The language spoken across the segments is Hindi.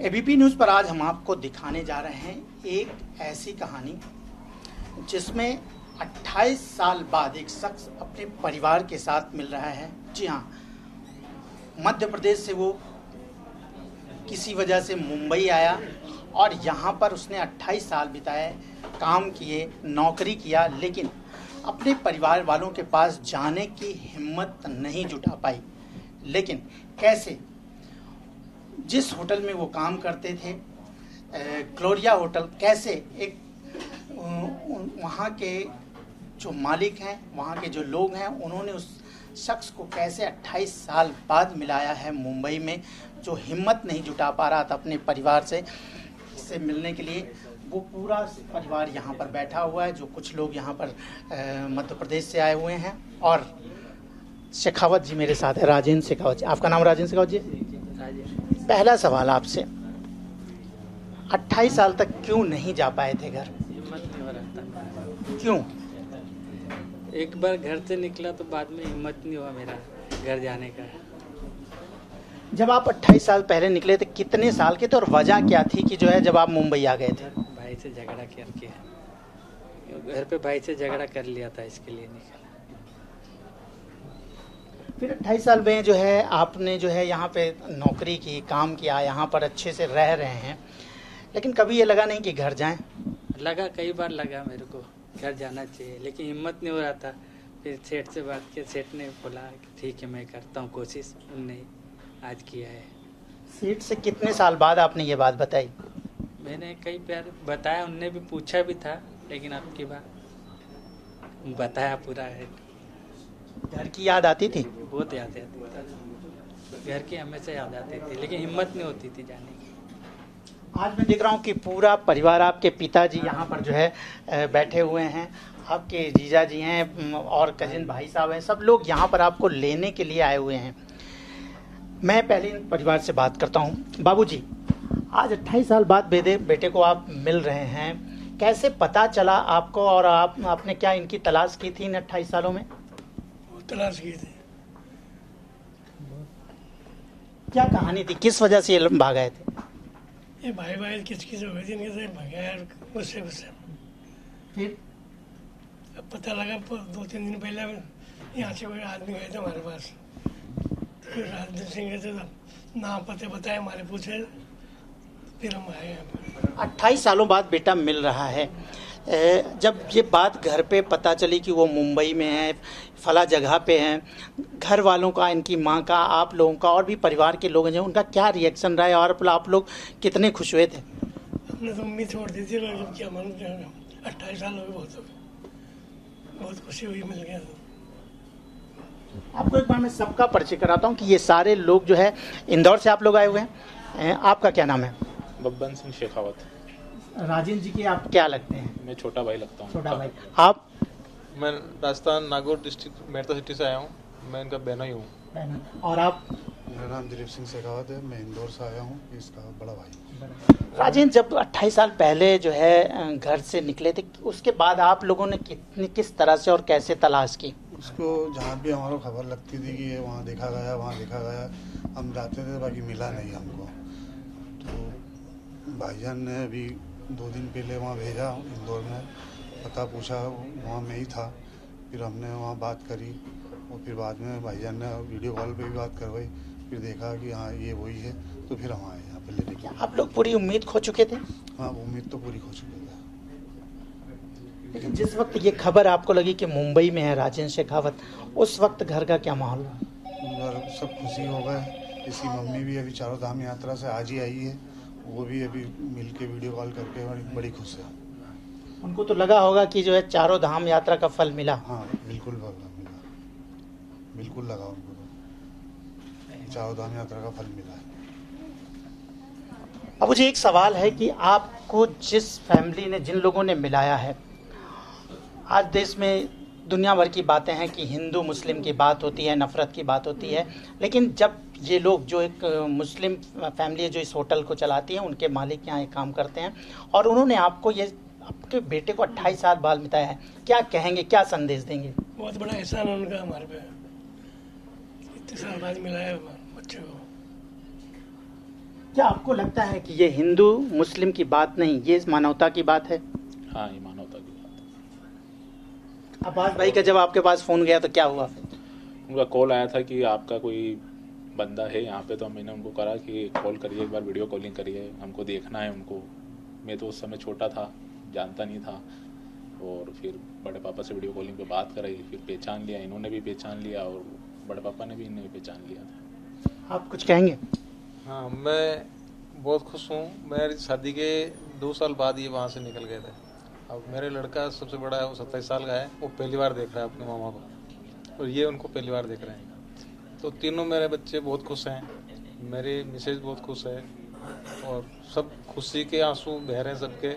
एबीपी न्यूज़ पर आज हम आपको दिखाने जा रहे हैं एक ऐसी कहानी जिसमें 28 साल बाद एक शख्स अपने परिवार के साथ मिल रहा है। जी हाँ, मध्य प्रदेश से वो किसी वजह से मुंबई आया और यहाँ पर उसने 28 साल बिताए, काम किए, नौकरी किया, लेकिन अपने परिवार वालों के पास जाने की हिम्मत नहीं जुटा पाई। लेकिन कैसे, जिस होटल में वो काम करते थे, ग्लोरिया होटल, कैसे एक वहाँ के जो मालिक हैं, वहाँ के जो लोग हैं, उन्होंने उस शख्स को कैसे 28 साल बाद मिलाया है मुंबई में, जो हिम्मत नहीं जुटा पा रहा था अपने परिवार से मिलने के लिए। वो पूरा परिवार यहाँ पर बैठा हुआ है, जो कुछ लोग यहाँ पर मध्य प्रदेश से आए हुए हैं। और शेखावत जी मेरे साथ है, राजेंद्र शेखावत जी। आपका नाम राजेंद्र शेखावत जी? पहला सवाल आपसे, 28 साल तक क्यों नहीं जा पाए थे घर? हिम्मत नहीं हो रहा था। क्यों? एक बार घर से निकला तो बाद में हिम्मत नहीं हुआ मेरा घर जाने का। जब आप 28 साल पहले निकले थे, कितने साल के थे और वजह क्या थी कि जो है जब आप मुंबई आ गए थे? भाई से झगड़ा करके, घर पे भाई से झगड़ा कर लिया था, इसके लिए निकला। फिर 28 साल में जो है आपने जो है यहाँ पे नौकरी की, काम किया, यहाँ पर अच्छे से रह रहे हैं, लेकिन कभी ये लगा नहीं कि घर जाएं? लगा, कई बार लगा मेरे को घर जाना चाहिए, लेकिन हिम्मत नहीं हो रहा था। फिर सेठ से बात की, सेठ ने बोला कि ठीक है मैं करता हूँ कोशिश। उनने आज किया है। सेठ से कितने साल बाद आपने ये बात बताई? मैंने कई बार बताया, उनने भी पूछा भी था, लेकिन आपकी बात बताया पूरा है। घर की याद आती थी? बहुत याद आती थी, घर की हमेशा याद आती थी, लेकिन हिम्मत नहीं होती थी जाने की। आज मैं देख रहा हूँ कि पूरा परिवार, आपके पिताजी यहाँ पर जो है बैठे हुए हैं, आपके जीजा जी हैं और कजिन भाई साहब हैं, सब लोग यहाँ पर आपको लेने के लिए आए हुए हैं। मैं पहले इन परिवार से बात करता हूँ। बाबूजी, आज 28 साल बाद बेटे को आप मिल रहे हैं, कैसे पता चला आपको और आपने क्या इनकी तलाश की थी इन 28 सालों में? तलाश की थी। क्या कहानी थी, किस वजह से ये लोग भाग गए थे? ये भाई किस हो गई थी, इनके से बगैर उससे फिर अब पता लगा 2-3 दिन पहले यहाँ से कोई आदमी गए थे हमारे पास। फिर राजदीप सिंह गए थे, नाम पते बताए, हमारे पूछे, फिर हम आए यहाँ पर। 28 सालों बाद बेटा मिल रहा है। जब ये बात घर पे पता चली कि वो मुंबई में है, फला जगह पे हैं, घर वालों का, इनकी माँ का, आप लोगों का और भी परिवार के लोग हैं, उनका क्या रिएक्शन रहा है और आप लोग कितने खुश हुए थे? हमने तो उम्मीद छोड़ दी थी, जब क्या मालूम 28 साल हो गए, बहुत खुशी हुई, मिल गया। आपको एक बार मैं सबका परिचय कराता हूँ कि ये सारे लोग जो है इंदौर से आप लोग आए हुए हैं। आपका क्या नाम है? बब्बन सिंह शेखावत। राजेंद्र जी के आप क्या लगते हैं? मैं छोटा भाई लगता हूँ। छोटा भाई। आप? मैं राजस्थान नागौर डिस्ट्रिक्ट मेरठा सिटी से आया हूँ, मैं इनका बहना ही हूँ। और आप? मेरा नाम दिलीप सिंह शेखावत है, मैं इंदौर से आया हूँ, इसका बड़ा भाई। राजेंद्र, जब 28 साल पहले जो है घर से निकले थे, उसके बाद आप लोगों ने किस तरह से और कैसे तलाश की? उसको जहाँ भी हमारा खबर लगती थी कि ये वहाँ देखा गया, वहाँ देखा गया, हम जाते थे, बाकी मिला नहीं हमको। तो भाईजान ने अभी 2 दिन पहले वहाँ भेजा इंदौर में, पता पूछा, वहाँ मैं ही था। फिर हमने वहाँ बात करी और फिर बाद में भाईजान ने वीडियो कॉल पे भी बात करवाई, फिर देखा कि हाँ ये वही है, तो फिर हम आए यहाँ पे लेने के लिए। आप लोग पूरी उम्मीद खो चुके थे? हाँ, उम्मीद तो पूरी खो चुकी है। लेकिन जिस वक्त ये खबर आपको लगी कि मुंबई में है राजेंद्र शेखावत, उस वक्त घर का क्या माहौल हुआ? घर सब खुशी हो गए। इसकी मम्मी भी अभी चारों धाम यात्रा से आज ही आई है, वो भी अभी मिल के वीडियो कॉल करके बड़ी खुश है। उनको तो लगा होगा कि जो है चारों धाम यात्रा का फल मिला। हाँ बिल्कुल मिला, बिल्कुल लगा उनको, तो चारों धाम यात्रा का फल मिला है। अब मुझे एक सवाल है कि आपको जिस फैमिली ने, जिन लोगों ने मिलाया है, आज देश में दुनिया भर की बातें हैं कि हिंदू मुस्लिम की बात होती है, नफरत की बात होती है, लेकिन जब ये लोग, जो एक मुस्लिम फैमिली है जो इस होटल को चलाती है, उनके मालिक यहाँ एक काम करते हैं, और उन्होंने आपको ये, आपके बेटे को 28 साल बाद मिलाया है, क्या कहेंगे, क्या संदेश देंगे? बहुत बड़ा एहसान है उनका हमारे पे, इतने साल बाद मिलाया बच्चे को। क्या आपको लगता है कि ये हिंदू मुस्लिम की बात नहीं, ये मानवता की बात है? हाँ, ये मानवता की बात है। अब्बास भाई का जब आपके पास फ़ोन गया तो क्या हुआ? उनका कॉल आया था कि आपका कोई बंदा है यहाँ पे, तो मैंने उनको कहा कि कॉल करिए, एक बार वीडियो कॉलिंग करिए, हमको देखना है उनको। मैं तो उस समय छोटा था, जानता नहीं था, और फिर बड़े पापा से वीडियो कॉलिंग पे बात कराई, फिर पहचान लिया, इन्होंने भी पहचान लिया और बड़े पापा ने भी इन्हें पहचान लिया था। आप कुछ कहेंगे? हाँ, मैं बहुत खुश हूँ। मेरी शादी के 2 साल बाद ये वहाँ से निकल गए थे। अब मेरे लड़का सबसे बड़ा है, वो 27 साल का है, वो पहली बार देख रहा है अपने मामा को, और ये उनको पहली बार देख रहे हैं। तो तीनों मेरे बच्चे बहुत खुश हैं, मेरी मिसेज बहुत खुश है, और सब खुशी के आंसू बह रहे हैं सबके।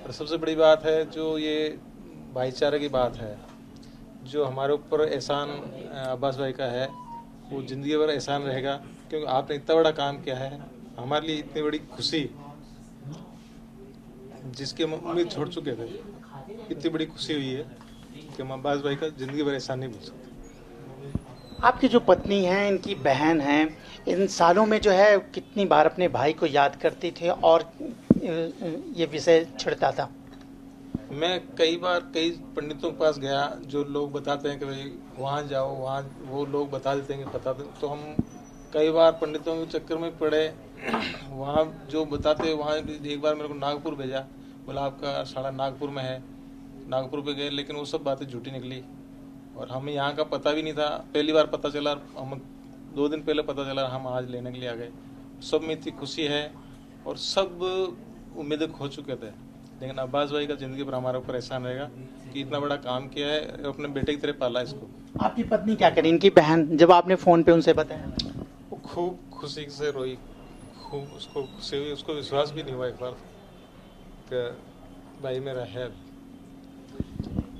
और सबसे बड़ी बात है जो ये भाईचारे की बात है, जो हमारे ऊपर एहसान अब्बास भाई का है, वो ज़िंदगी भर एहसान रहेगा, क्योंकि आपने इतना बड़ा काम किया है हमारे लिए। इतनी बड़ी खुशी जिसकी हम उम्मीद छोड़ चुके थे, इतनी बड़ी खुशी हुई है कि हम अब्बास भाई का ज़िंदगी भर एहसान नहीं भूल सकते। आपकी जो पत्नी हैं, इनकी बहन हैं, इन सालों में जो है कितनी बार अपने भाई को याद करती थी और ये विषय छिड़ता था? मैं कई बार कई पंडितों के पास गया, जो लोग बताते हैं कि भाई वहाँ जाओ, वहाँ वो लोग बता देते हैं कि बता दो, तो हम कई बार पंडितों के चक्कर में पड़े। वहाँ जो बताते, वहाँ एक बार मेरे को नागपुर भेजा, बोला आपका साड़ा नागपुर में है। नागपुर पे गए, लेकिन वो सब बातें झूठी निकली, और हमें यहाँ का पता भी नहीं था। पहली बार पता चला, हम 2 दिन पहले पता चला, हम आज लेने के लिए आ गए। सब में इतनी खुशी है, और सब उम्मीदें खो चुके थे, लेकिन अब्बास भाई का ज़िंदगी पर हमारे ऊपर एहसान रहेगा कि इतना बड़ा काम किया है, अपने बेटे की तरह पाला इसको। आपकी पत्नी क्या करी, इनकी बहन, जब आपने फ़ोन पे उनसे बताया? वो खूब खुशी से रोई, खूब उसको खुशी हुई, उसको विश्वास भी नहीं हुआ एक बार कि भाई मेरा है।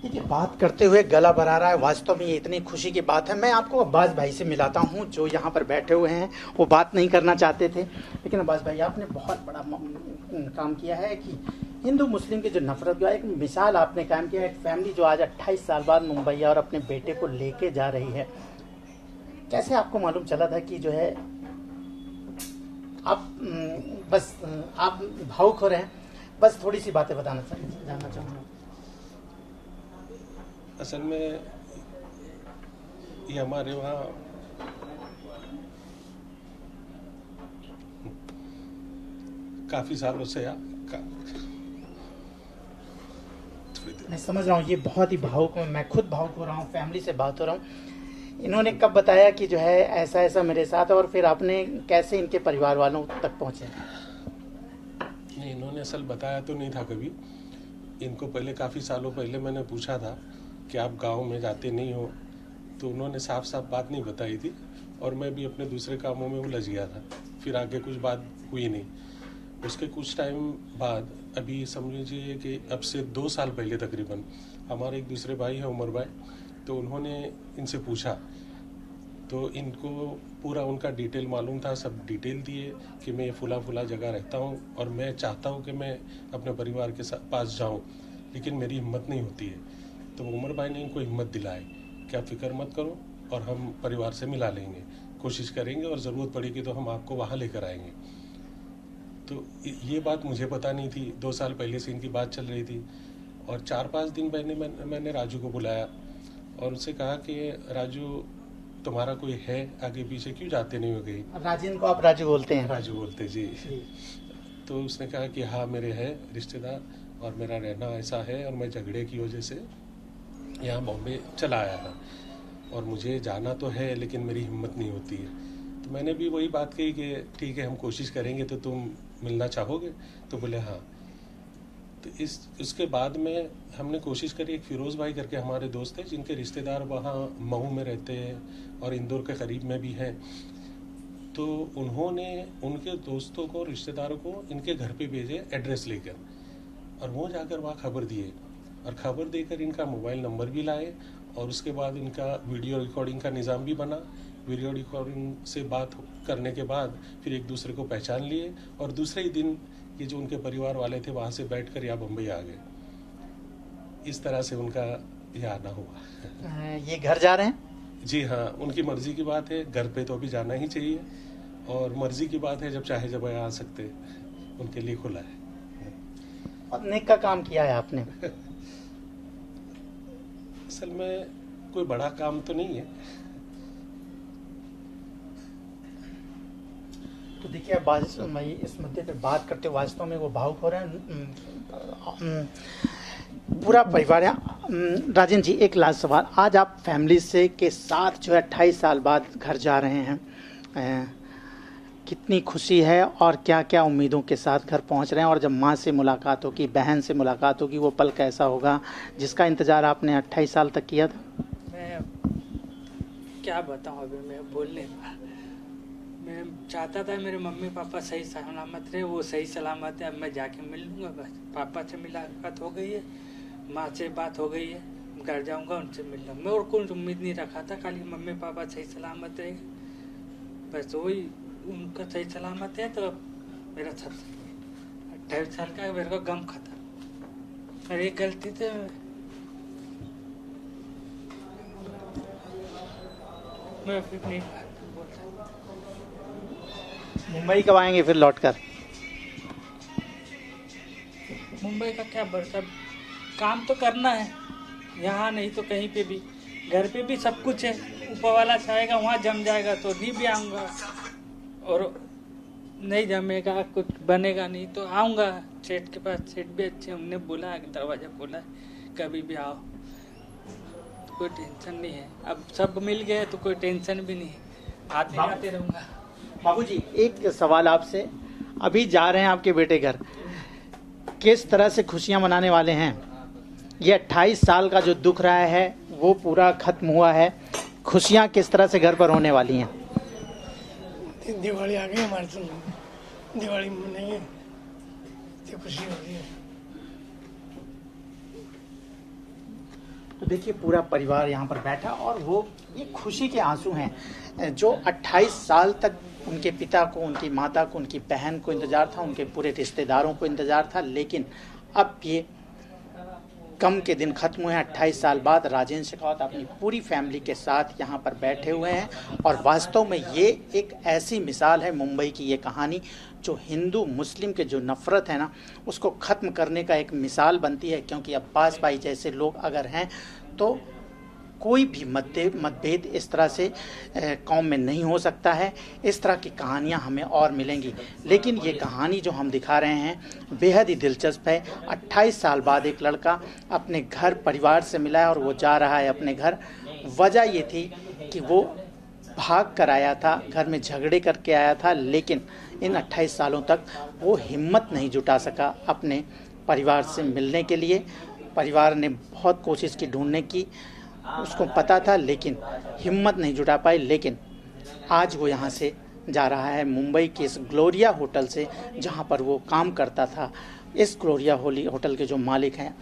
देखिए, बात करते हुए गला भरा रहा है, वास्तव में ये इतनी खुशी की बात है। मैं आपको अब्बास भाई से मिलाता हूँ, जो यहाँ पर बैठे हुए हैं। वो बात नहीं करना चाहते थे, लेकिन अब्बास भाई आपने बहुत बड़ा काम किया है कि हिंदू मुस्लिम की जो नफरत का एक मिसाल आपने कायम किया। एक फैमिली जो आज 28 साल बाद मुंबई और अपने बेटे को लेके जा रही है। कैसे आपको मालूम चला था कि जो है आप बस आप भावुक हो रहे हैं? बस थोड़ी सी बातें जानना चाहूँगा। असल में ये हमारे वहाँ काफी सालों से मैं समझ रहा हूँ, ये बहुत ही भावुक, मैं खुद भावुक हो रहा हूँ, फैमिली से बात हो रहा हूँ। इन्होंने कब बताया कि जो है ऐसा ऐसा मेरे साथ, और फिर आपने कैसे इनके परिवार वालों तक पहुँचे? नहीं, इन्होंने असल बताया तो नहीं था कभी। इनको पहले काफ़ी सालों पहले मैंने पूछा था कि आप गांव में जाते नहीं हो, तो उन्होंने साफ साफ बात नहीं बताई थी, और मैं भी अपने दूसरे कामों में उलझ गया था। फिर आगे कुछ बात हुई नहीं। उसके कुछ टाइम बाद, अभी समझ लीजिए कि अब से 2 साल पहले तकरीबन, हमारे एक दूसरे भाई हैं उमर भाई, तो उन्होंने इनसे पूछा, तो इनको पूरा उनका डिटेल मालूम था। सब डिटेल दिए कि मैं फुला जगह रहता हूँ, और मैं चाहता हूँ कि मैं अपने परिवार के पास जाऊँ, लेकिन मेरी हिम्मत नहीं होती है। तो उमर भाई ने इनको हिम्मत दिलाई कि आप फिक्र मत करो, और हम परिवार से मिला लेंगे, कोशिश करेंगे, और ज़रूरत पड़ेगी तो हम आपको वहाँ लेकर आएंगे। तो ये बात मुझे पता नहीं थी। 2 साल पहले से इनकी बात चल रही थी, और 4-5 दिन पहले मैंने राजू को बुलाया और उनसे कहा कि राजू, तुम्हारा कोई है आगे पीछे, क्यों जाते नहीं हो गई? राजीन को आप राजू बोलते हैं? राजू बोलते जी। तो उसने कहा कि हाँ, मेरे है रिश्तेदार, और मेरा रहना ऐसा है, और मैं झगड़े की वजह से यहाँ बॉम्बे चला आया था, और मुझे जाना तो है, लेकिन मेरी हिम्मत नहीं होती है। तो मैंने भी वही बात कही कि ठीक है, हम कोशिश करेंगे, तो तुम मिलना चाहोगे? तो बोले हाँ। तो उसके बाद में हमने कोशिश करी। एक फिरोज़ भाई करके हमारे दोस्त हैं, जिनके रिश्तेदार वहाँ महू में रहते हैं और इंदौर के करीब में भी हैं। तो उन्होंने उनके दोस्तों को, रिश्तेदारों को इनके घर पे भेजे एड्रेस लेकर, और वो जाकर वहाँ खबर दिए, और खबर देकर इनका मोबाइल नंबर भी लाए, और उसके बाद इनका वीडियो रिकॉर्डिंग का निज़ाम भी बना। वीडियो रिकॉर्डिंग से बात करने के बाद फिर एक दूसरे को पहचान लिए, और दूसरे ही दिन ये जो उनके परिवार वाले थे वहाँ से बैठकर यहाँ बम्बई आ गए। इस तरह से उनका ये आना हुआ। ये घर जा रहे हैं? जी हाँ, उनकी मर्जी की बात है, घर पे तो अभी जाना ही चाहिए, और मर्जी की बात है, जब चाहे जब आ सकते, उनके लिए खुला है। और नेक का काम किया है आपने। असल में कोई बड़ा काम तो नहीं है। तो देखिए मैं इस मुद्दे पे बात करते हुए वास्तव में वो भावुक हो रहे हैं। पूरा परिवार है। राजेंद्र जी, एक लास्ट सवाल, आज आप फैमिली से के साथ जो है 28 साल बाद घर जा रहे हैं, कितनी खुशी है और क्या क्या उम्मीदों के साथ घर पहुंच रहे हैं, और जब माँ से मुलाकात होगी, बहन से मुलाकात होगी, वो पल कैसा होगा जिसका इंतज़ार आपने 28 साल तक किया था? मैं क्या बताऊं, अभी मैं बोलने मैं चाहता था मेरे मम्मी पापा सही सलामत रहे, वो सही सलामत है। अब मैं जाके मिल लूँगा, बस पापा से मुलाकात हो गई है, माँ से बात हो गई है, घर जाऊँगा उनसे मिल लूँगा। मैं और कोई उम्मीद नहीं रखा था, खाली मम्मी पापा सही सलामत रहे, बस वही उनका सही सलामत है तो मेरा सब 28 साल का मेरे को गम खत्म। और एक गलती से मैं फिर नहीं बोल सकता। मुंबई कब आएंगे फिर लौटकर? मुंबई का क्या भरोसा, काम तो करना है, यहाँ नहीं तो कहीं पे भी, घर पे भी सब कुछ है, ऊपर वाला चाहेगा वहाँ जम जाएगा तो नहीं भी आऊँगा, और नहीं जमेगा कुछ बनेगा नहीं तो आऊँगा सेठ के पास। सेठ भी अच्छे, हमने बोला है, दरवाज़ा खोला है, कभी भी आओ, कोई टेंशन नहीं है। अब सब मिल गए तो कोई टेंशन भी नहीं है, आते रहूँगा। बाबूजी, एक सवाल आपसे, अभी जा रहे हैं आपके बेटे घर, किस तरह से खुशियां मनाने वाले हैं? ये 28 साल का जो दुख रहा है वो पूरा खत्म हुआ है, खुशियां किस तरह से घर पर होने वाली हैं? दिवाली आ गई हमारे तो, दिवाली मनाएंगे तो खुशी हो रही है। तो देखिए पूरा परिवार यहाँ पर बैठा और वो ये खुशी के आंसू हैं। जो 28 साल तक उनके पिता को, उनकी माता को, उनकी बहन को इंतज़ार था, उनके पूरे रिश्तेदारों को इंतज़ार था, लेकिन अब ये कम के दिन खत्म हुए हैं। 28 साल बाद राजेंद्र शेखावत अपनी पूरी फैमिली के साथ यहाँ पर बैठे हुए हैं और वास्तव में ये एक ऐसी मिसाल है, मुंबई की ये कहानी जो हिंदू मुस्लिम के जो नफ़रत है ना, उसको ख़त्म करने का एक मिसाल बनती है। क्योंकि अब्बास भाई जैसे लोग अगर हैं तो कोई भी मतभेद इस तरह से कौम में नहीं हो सकता है। इस तरह की कहानियाँ हमें और मिलेंगी, लेकिन ये कहानी जो हम दिखा रहे हैं बेहद ही दिलचस्प है। 28 साल बाद एक लड़का अपने घर परिवार से मिला है और वो जा रहा है अपने घर। वजह ये थी कि वो भाग कर आया था, घर में झगड़े करके आया था, लेकिन इन 28 सालों तक वो हिम्मत नहीं जुटा सका अपने परिवार से मिलने के लिए। परिवार ने बहुत कोशिश की ढूंढने की, उसको पता था, लेकिन हिम्मत नहीं जुटा पाई। लेकिन आज वो यहाँ से जा रहा है, मुंबई के इस ग्लोरिया होटल से जहाँ पर वो काम करता था। इस ग्लोरिया होटल के जो मालिक हैं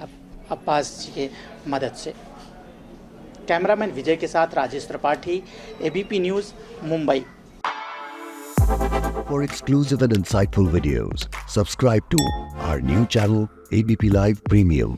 अब्बास जी के मदद से। कैमरामैन विजय के साथ Rajesh Tripathi, ABP news, Mumbai. For exclusive and insightful videos, subscribe to our new channel ABP Live Premium.